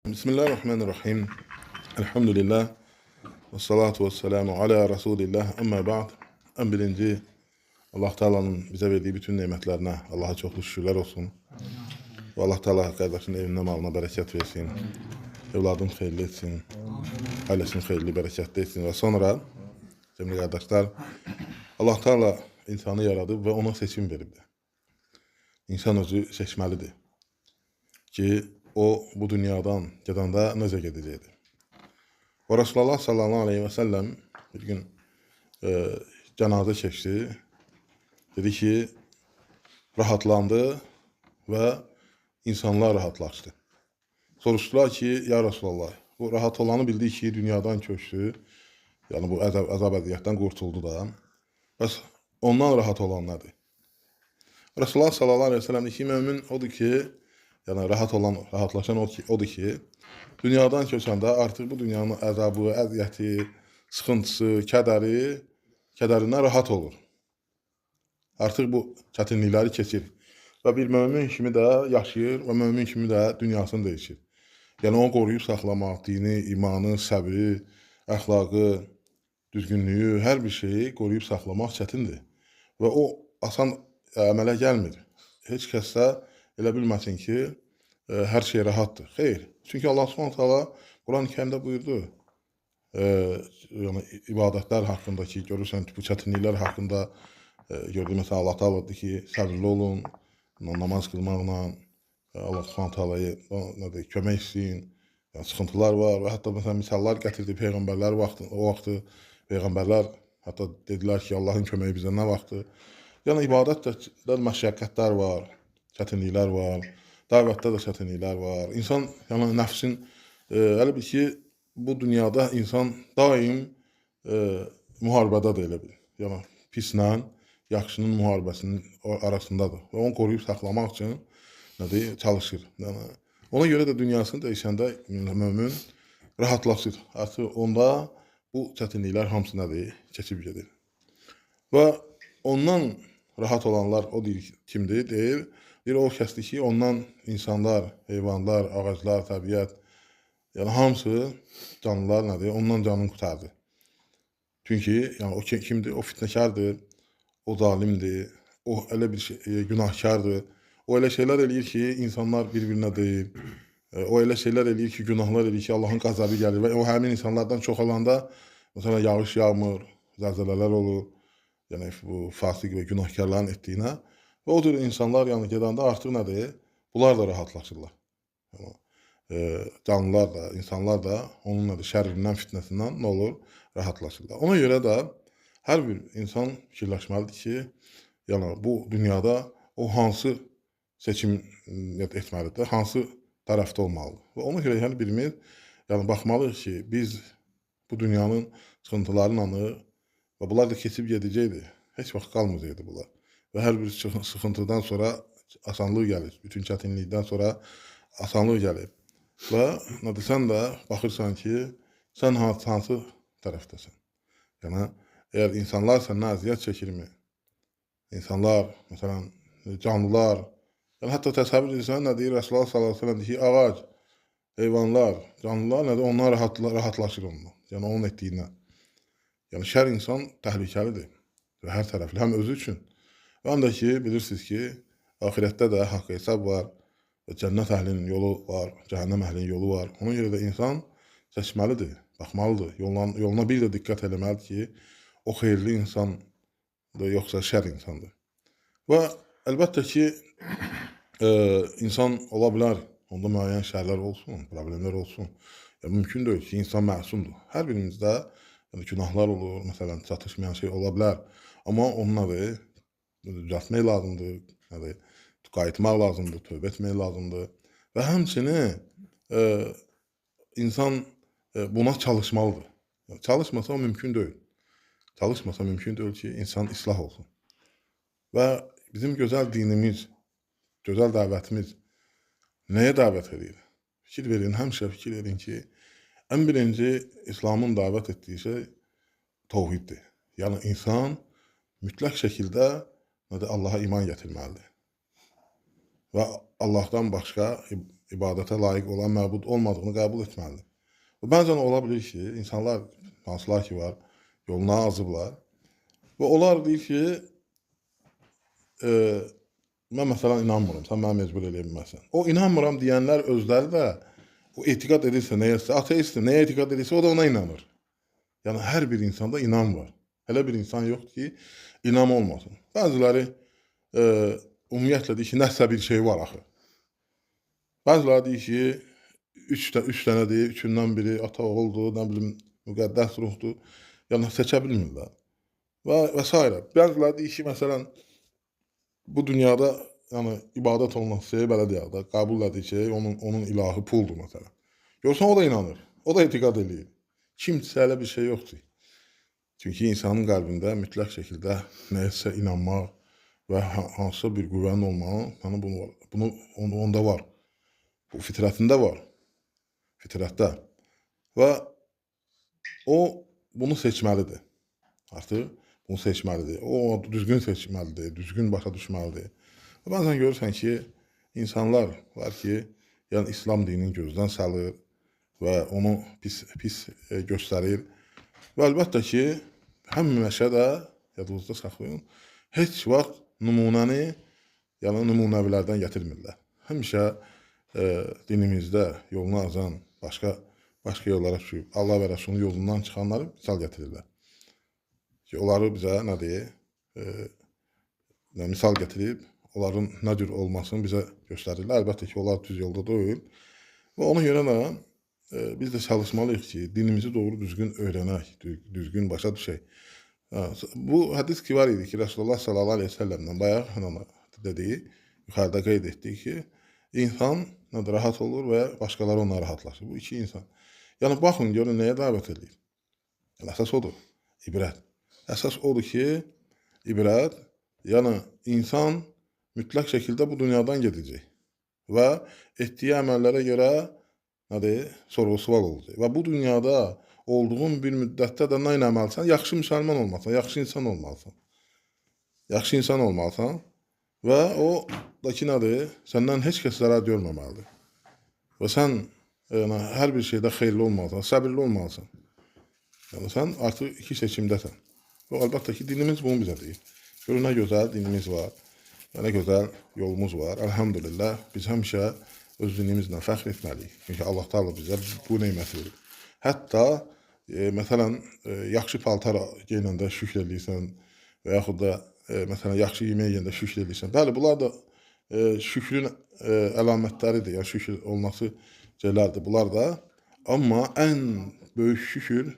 Bismillahirrahmanirrahim. Elhamdülillah. Və salatu və selamu alə Rasulillah. Əmmə ba'd. Ən birinci, Allah Teala'nın bizə verdiyi bütün nemətlərinə Allah'a çoxlu şükürlər olsun. Və Allah Teala qardaşın evinə, malına bərəkət versin. Evladın xeyirli etsin. Ailəsinin xeyirli, bərəkətli etsin. Və sonra, cəmli qardaşlar, Allah Teala insanı yaradıb və ona seçim veribdir. İnsan özü seçməlidir ki, o bu dünyadan gedəndə necə gedəcəkdir. Və Rasulullah sallallahu aleyhi və səlləm bir gün cənazə keçdi. Dedi ki, rahatlandı və insanlar rahatlaşdı. Soruşdular ki, ya Rasulullah, bu rahat olanı bildik ki, dünyadan köçdü. Yəni bu əzab əziyyətdən qurtuldu da. Bəs ondan rahat olan nədir? Rasulullah sallallahu aleyhi və səlləm ki, mömin odur ki, yəni rahatlaşan odur ki, dünyadan köçəndə artıq bu dünyanın əzabı, əziyyəti, sıxıntısı, kədərindən rahat olur. Artıq bu çətinlikləri keçir və bir mömin kimi də yaşayır və mömin kimi də dünyasını dəyişir. Yəni onu qoruyub saxlamaq, dini, imanı, səbri, əxlaqı, düzgünlüyü, hər bir şeyi qoruyub saxlamaq çətindir. Və o asan əmələ gəlmir. Heç kəsdə elə bilməsin ki, hər şey rahatdır. Xeyr. Çünki Allah Subhanahu Quran-ı Kərimdə buyurdu. Yəni ibadətlər haqqında ki, görürsən ki, bu çətinliklər haqqında gördü. Məsələn, Allah Teala deyir ki, səbirli olun, namaz qılmaqla Allah Subhanahu kömək istəyin. Yəni sıxıntılar var və hətta məsələn misallar gətirdi peyğəmbərlər o vaxtı peyğəmbərlər hətta dedilər ki, Allahın köməyi bizə nə vaxtdır? Yəni ibadətdə məşəqqətlər var, çətinliklər var, dəvətdə də çətinliklər var. İnsan, yəni nəfsin, elə bil ki, bu dünyada insan daim müharibədədir elə bil. Yəni pislə yaxşının müharibəsinin arasındadır və onu qoruyub saxlamaq üçün çalışır. Yəni, ona görə də dünyasını dəyişəndə mömin rahatlaşır. Artıq onda bu çətinliklər hamısı keçib gedir. Və ondan rahat olanlar o kimdir? Deyir, o kəsdir ki, ondan insanlar, heyvanlar, ağaclar, təbiət, yəni hamısı canlılar ondan canını qutardı. Çünki yəni, o kimdir? O fitnəkardır, o zalimdir, o elə bir günahkardır. O elə şeylər eləyir ki, insanlar bir-birinə deyir. O elə şeylər eləyir ki, günahlar eləyir ki, Allahın qəzəbi gəlir və o həmin insanlardan çox olanda, məsələn, yağış yağmır, zəlzələlər olur. Yəni bu fasik və günahkarların etdiyinə və o cür insanlar yəni gedəndə artıq bunlar da rahatlaşırlar. Yəni, canlılar da, insanlar da onun şərrindən, fitnəsindən nə olur? Rahatlaşırlar. Ona görə də hər bir insan fikirləşməlidir ki, yəni bu dünyada o hansı seçim etməlidir, hansı tərəfdə olmalıdır. Və ona görə hər birimiz yəni baxmalıyıq ki, biz bu dünyanın sıxıntılarını və bunlar da keçib gedəcəkdir. Heç vaxt qalmayacaqdır bunlar. Və hər bir sıxıntıdan sonra asanlıq gəlir. Bütün çətinlikdən sonra asanlıq gəlir. Və sən də baxırsan ki, sən hansı tərəfdəsən? Yəni, əgər insanlar səndən əziyyət çəkirmi? İnsanlar, məsələn, canlılar, yəni hətta təsəvvür edirsən, nə deyir Rasulullah sallallahu aleyhi ve sellem deyir ki, ağac, heyvanlar, canlılar, onlar rahatlaşır ondan. Yəni, onun etdiyindən. Yəni, şər insan təhlükəlidir və hər tərəfli, həm özü üçün. Və həm də ki, bilirsiniz ki, axirətdə də haqq hesab var, cənnət əhlinin yolu var, cəhənnəm əhlinin yolu var. Ona görə də insan seçməlidir, baxmalıdır, yoluna bir də diqqət eləməlidir ki, o xeyirli insandır, yoxsa şər insandır. Və əlbəttə ki, insan ola bilər, onda müəyyən şərlər olsun, problemlər olsun. Mümkün deyil ki, insan məsumdur. Hər birimizdə günahlar olur, məsələn, çatışmayan şey ola bilər. Amma onunla düzəltmək lazımdır, qayıtmaq lazımdır, tövbə etmək lazımdır. Və həmçinin insan buna çalışmalıdır. Çalışmasa mümkün deyil. Çalışmasa mümkün deyil ki, insan islah olsun. Və bizim gözəl dinimiz, gözəl dəvətimiz nəyə dəvət edir? Fikir verin, həmişə fikir verin ki, ən birinci İslamın dəvət etdiyi şey təvhiddir. Yəni, insan mütləq şəkildə Allah'a iman gətirməlidir. Və Allahdan başqa ibadətə layiq olan məbud olmadığını qəbul etməlidir. Və bəzən ola bilir ki, insanlar hansılar ki var, yoluna azıblar və onlar deyir ki, mən məsələn inanmıram, sən məni mecbur eləyə bilməzsən. O inanmıram deyənlər özləri də o etiqad edirsə nəyəsə, ateistdir, nəyə etiqad edirsə o da ona inanır. Yəni hər bir insanda inam var. Elə bir insan yoxdur ki, inam olmasın. Bəziləri ümumiyyətlə deyir ki, nəsə bir şey var axı. Bəziləri deyir ki, üç dənədir, üçündən biri ata oğuldur, nə bilim, müqəddəs ruhdur. Yəni seçə bilmirlər. Və s. Bəziləri deyir ki, məsələn, bu dünyada yəni ibadət olunan şey belə deyək də, qəbul edir ki, onun ilahı puldur məsələn. Görsən o da inanır, o da etiqad eləyir. Kimsə elə bir şey yoxdur. Çünki insanın qəlbində mütləq şəkildə nəyəsə inanmaq və hansısa bir qüvvənin olmağı, yəni bunu onda var. Bu fitrətində var. Fitrətdə. Və o bunu seçməlidir. Artıq bunu seçməlidir. O düzgün seçməlidir, düzgün başa düşməlidir. Və bəzən görürsən ki, insanlar var ki, yəni İslam dinini gözdən salır və onu pis göstərir. Və əlbəttə ki, həmişə də, yadınızda saxlayın, heç vaxt nümunəni, yəni nümunəvilərdən gətirmirlər. Həmişə dinimizdə yolunu azan, başqa yollara düşüb, Allah və Rəsulun yolundan çıxanları misal gətirirlər. Ki, onları bizə nə deyir, misal gətirib, onların nə cür olmasını bizə göstərirlər. Əlbəttə ki, onlar düz yolda deyil. Və ona görə də biz də çalışmalıyıq ki, dinimizi doğru düzgün öyrənək, düzgün başa düşək. Bu hədis ki var idi ki, Resulullah sallallahu aleyhi ve sellem'dən bayaq dediyi, yuxarıda qeyd etdik ki, insan rahat olur və başqaları ona rahatlaşır. Bu iki insan. Yəni, baxın, görün, nəyə dəvət edir? Yəni, əsas odur, ibrət. Əsas odur ki, ibrət, yəni, insan mütləq şəkildə bu dünyadan gedəcək və etdiyi əməllərə görə sorğu-sual olacaq. Və bu dünyada olduğun bir müddətdə də nə eləməlisən? Yaxşı müsəlman olmalısan, yaxşı insan olmalısan. Yaxşı insan olmalısan və o da ki, səndən heç kəs zərər görməməlidir. Və sən hər bir şeydə xeyirli olmalısan, səbirli olmalısan. Yəni, sən artıq iki seçimdəsən. Və əlbəttə ki, dinimiz bunu bizə deyir. Görün, nə gözəl dinimiz var, nə gözəl yolumuz var. Əlhamdülillah, biz həmişə öz dinimizlə fəxr etməliyik. Çünki Allah Teala bizə bu neməti verir. Hətta, məsələn, yaxşı paltar geyinəndə şükr edirsən və yaxud da, məsələn, yaxşı yemək yeyəndə şükr edirsən. Bəli, bunlar da şükrün əlamətləridir, yəni şükür olması şeylərdir bunlar da. Amma ən böyük şükür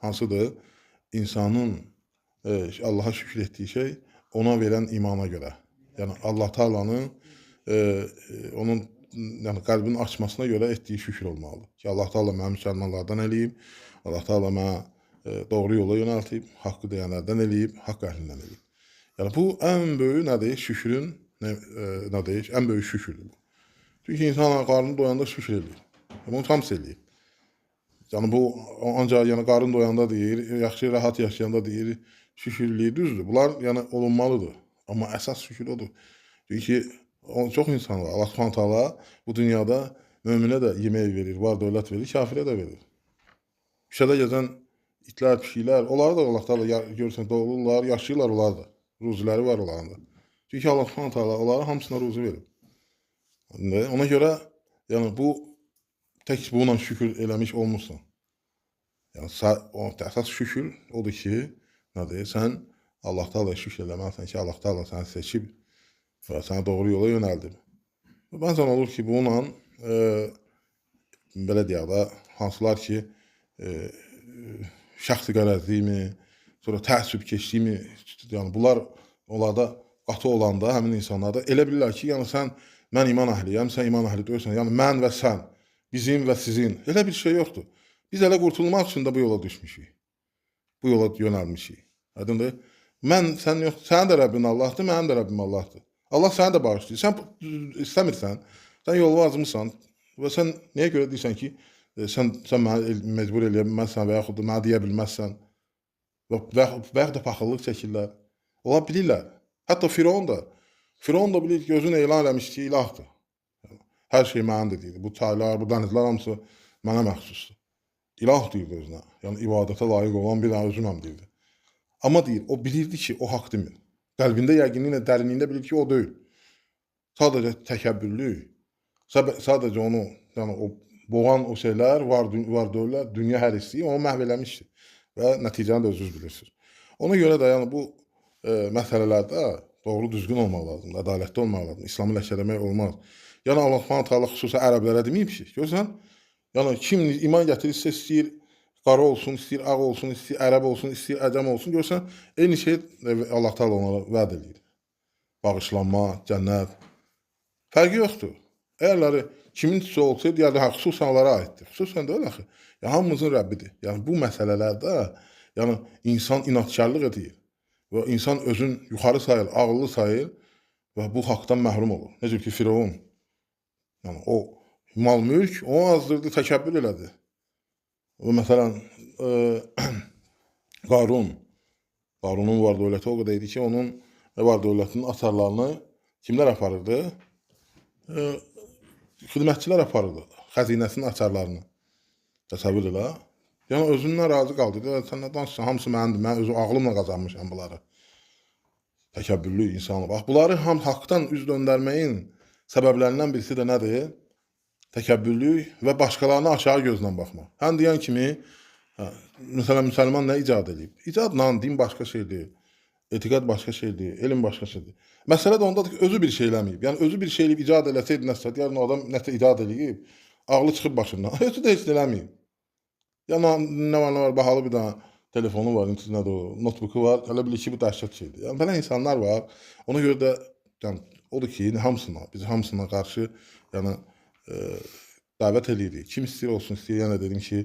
hansıdır? İnsanın Allaha şükür etdiyi şey ona verən imana görə. Yəni, Allah Teala'nın onun qəlbinin açmasına görə etdiyi şükür olmalıdır. Ki, Allah Teala mənə müsəlmanlardan eləyib, Allah Teala mənə doğru yola yönəltib, haqqı deyənlərdən eləyib, haqq əhlindən eləyib. Yəni, bu ən böyük nədir? Şükrün, nədir? Ən böyük şükürdür bu. Çünki insan qarnını doyanda şükür eləyir. Bunu hamısı eləyir. Yəni, bu ancaq qarın doyanda deyir, yaxşı, rahat yaşayanda deyir, şükürlüyü düzdür. Bunlar olunmalıdır. Amma əsas şükür odur. Çünki çox insan var. Allah Subhanahu taala bu dünyada möminə də yemək verir, var dövlət verir, kafirə də verir. Küçədə gəzən itlər, pişiklər, onları da Allah Teala görürsən, doğulurlar, yaşayırlar onlar da. Ruziləri var onların da. Çünki Allah Subhanahu taala onlara hamısına ruzi verir. Ona görə bu tək bununla şükür eləmiş olmursan. Yəni, əsas şükür odur ki, sən Allah Teala'ya şükür eləməlisən ki, Allah Teala səni seçib və səni doğru yola yönəldib. Bəzən olur ki, bununla, belə deyək də, hansılar ki, şəxsi qərəzliyimi, sonra təəssübkeşliyimi, yəni bunlar onlarda qatı olanda, həmin insanlarda elə bilirlər ki, yəni mən iman əhliyəm, sən iman əhli deyirsən, yəni mən və sən, bizim və sizin, elə bir şey yoxdur. Biz elə qurtulmaq üçün də bu yola düşmüşük, bu yola yönəlmişik. Aydındır? Mən, sən yox, sənin də Rəbbin Allahdır, mənim də Rəbbim Allahdır. Allah səni də bağışlayır. Sən istəmirsən, sən yolu azmısan və sən nəyə görə deyirsən ki, sən məni mecbur eləyə bilməzsən və yaxud da mənə deyə bilməzsən və yaxud da paxıllıq çəkirlər. Onlar bilirlər. Hətta Firon da bilir ki, özünü elan eləmiş ki, ilahdır. Hər şey mənimdir deyirdi. Bu çaylar, bu dənizlər hamısı mənə məxsusdur. İlah deyirdi özünə. Yəni ibadətə layiq olan bir dənə özüməm deyirdi. Amma deyir, o bilirdi ki, o haqq demir. Qəlbində yəqinliklə, dərinliyində bilir ki, o deyil. Sadəcə təkəbbürlük, sadəcə onu, yəni o boğan o şeylər, var dövlət, dünya hər istəyi onu məhv eləmişdir. Və nəticəni də özünüz bilirsiniz. Ona görə də yəni bu məsələlərdə doğru düzgün olmaq lazımdır, ədalətli olmaq lazımdır. İslamı ləkələmək olmaz. Yəni Allah Subhanahu taala xüsusən ərəblərə deməyib ki, görürsən? Yəni kim iman gətirirsə istəyir qara olsun, istəyir ağ olsun, istəyir ərəb olsun, istəyir əcəm olsun, görürsən? Eyni şey Allah Taala onlara vəd edir. Bağışlanma, cənnət. Fərqi yoxdur. Əgərləri kimin üçün olsaydı, yəni xüsusən onlara aiddir. Xüsusən də öyle axı. Ya hamımızın Rəbbidir. Yəni bu məsələlərdə yəni insan inadkarlıq edir və insan özün yuxarı sayır, ağıllı sayır və bu haqdan məhrum olur. Necə ki Firavun. Yəni o mal mülk onu azdırdı, təkəbbür elədi. Və məsələn Qarunun var dövləti o qədər idi ki, onun var dövlətinin açarlarını kimlər aparırdı? Xidmətçilər aparırdı. Xəzinəsinin açarlarını. Təsəvvür elə. Yəni özündən razı qaldı. Sən nə danışsan, hamısı mənimdir. Mən özü ağlımla qazanmışam bunları. Təkəbbürlü insanı. Bax, bunları haqdan üz döndərməyin səbəblərindən birisi də nədir? Təkəbbürlük və başqalarına aşağı gözlə baxmaq. Həm deyən kimi, məsələn, müsəlman nə icad edib? İcadla din başqa şeydir, etiqad başqa şeydir, elm başqa şeydir. Məsələ də ondadır ki, özü bir şey eləməyib. Yəni, özü bir şey eləyib, icad eləsəydi nəsə, yəni adam nəsə icad eləyib, ağlı çıxıb başından. Özü də heç eləməyib. Yəni, nə var, bahalı bir dənə telefonu var, nədir o, notebooku var, elə bilir ki, bu dəhşət şeydir. Yəni, belə insanlar var. Ona görə də, yəni, odur ki, biz hamısına qarşı, yəni, dəvət edirik. Kim istəyir olsun, istəyir, yəni dedim ki,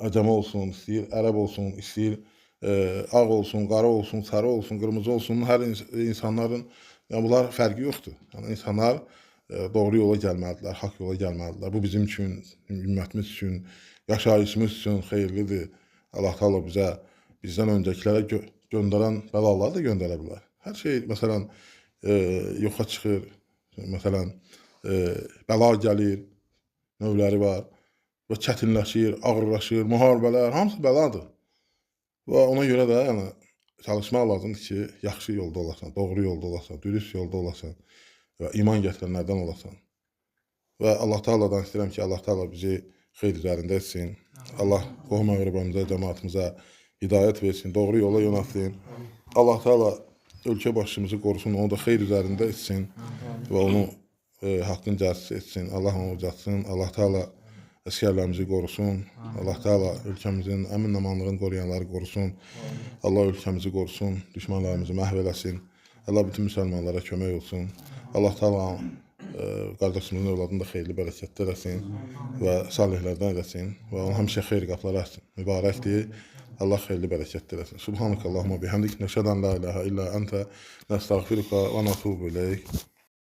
əcəmə olsun, istəyir ərəb olsun, istəyir ağ olsun, qara olsun, sarı olsun, qırmızı olsun, hər insanların, yəni bunlar fərqi yoxdur. Yəni insanlar doğru yola gəlməlidirlər, haqq yola gəlməlidirlər. Bu bizim üçün, ümmətimiz üçün, yaşayışımız üçün xeyirlidir. Allah Taala bizdən öncəkilərə göndərən bəlaları da göndərə bilər. Hər şey, məsələn, yoxa çıxır, məsələn, bəla gəlir, növləri var və çətinləşir, ağırlaşır, müharibələr, hamısı bəladır. Və ona görə də yəni, çalışmaq lazımdır ki, yaxşı yolda olasan, doğru yolda olasan, dürüst yolda olasan və iman gətirənlərdən olasan. Və Allah Taala'dan istəyirəm ki, Allah Taala bizi xeyr üzərində etsin. Allah qohum əqrəbamıza, cəmaatımıza hidayət versin, doğru yola yönəltsin. Allah Taala ölkə başçımızı qorusun, onu da xeyr üzərində etsin və onu haqqın cəzisi etsin. Allah onu ucatsın. Allah Taala əsgərlərimizi qorusun. Allah Taala ölkəmizin əmin-amanlığını qoruyanları qorusun. Allah ölkəmizi qorusun, düşmənlərimizi məhv eləsin. Allah bütün müsəlmanlara kömək olsun. Allah Taala qardaşımızın övladını da xeyirli, bərəkətli eləsin və salihlərdən eləsin və onun həmişə xeyir qapıları açsın. Mübarəkdir. Allah xeyirli, bərəkətli eləsin. Subhanakallahumma bihamdik, nəşhədən la ilahe illa ente, nəstəğfiruka və nətubu ileyk.